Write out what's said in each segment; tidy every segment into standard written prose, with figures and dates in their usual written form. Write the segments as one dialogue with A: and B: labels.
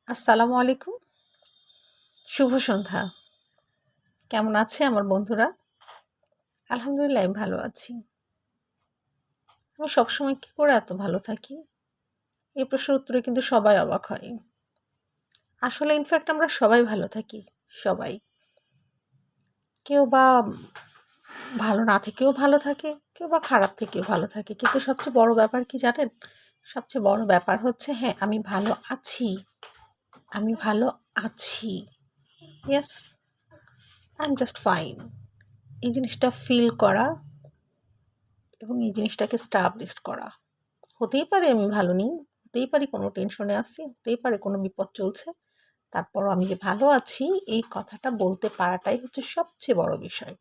A: আসসালামু আলাইকুম। শুভ সন্ধ্যা। কেমন আছে আমার বন্ধুরা? আলহামদুলিল্লাহ আমি ভালো আছি। আমি সবসময় কি করে এত ভালো থাকি? এই প্রশ্নের উত্তরে কিন্তু সবাই অবাক হয়। আসলে ইনফ্যাক্ট আমরা সবাই ভালো থাকি। সবাই। কেউ বা ভালো না থেকেও ভালো থাকে, কেউ বা খারাপ থেকেও ভালো থাকে। কিন্তু সবচেয়ে বড় ব্যাপার কি জানেন? সবচেয়ে বড় ব্যাপার হচ্ছে আমি ভালো আছি। আমি ভালো আছি। Yes, I am just fine. এই জিনিসটা ফিল করা এবং এই জিনিসটাকে স্টাবলিশড করা। হতেই পারে আমি ভালো নেই, হতেই পারি কোনো টেনশনে আছি, হতেই পারে কোনো বিপদ চলছে। তারপরও আমি যে ভালো আছি এই কথাটা বলতে পারাটাই হচ্ছে সবচেয়ে বড় বিষয়।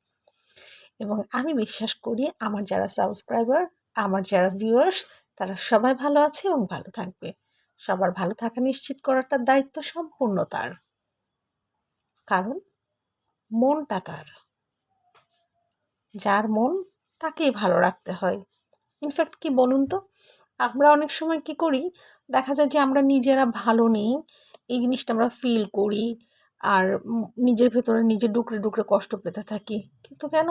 A: এবং আমি বিশ্বাস করি আমার যারা সাবস্ক্রাইবার, আমার যারা ভিউয়ার্স তারা সবাই ভালো আছে এবং ভালো থাকবে। সবার ভালো থাকা নিশ্চিত করাটার দায়িত্ব সম্পূর্ণ তার। কারণ মনটা তার। যার মন তাকেই ভালো রাখতে হয়। ইনফ্যাক্ট কি বলুন তো, আমরা অনেক সময় কি করি, দেখা যায় যে আমরা নিজেরা ভালো নেই, এই জিনিসটা আমরা ফিল করি আর নিজের ভেতরে নিজে ডুকরে ডুকরে কষ্ট পেতে থাকি। কিন্তু কেন?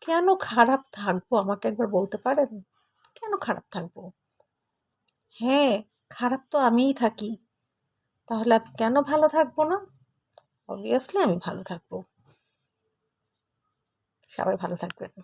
A: কেন খারাপ থাকবো আমাকে একবার বলতে পারেন? কেন খারাপ থাকবো? হ্যাঁ, খারাপ তো আমিই থাকি। তাহলে আমি কেন ভালো থাকবো না? অবভিয়াসলি আমি ভালো থাকবো। সবাই ভালো থাকবেন।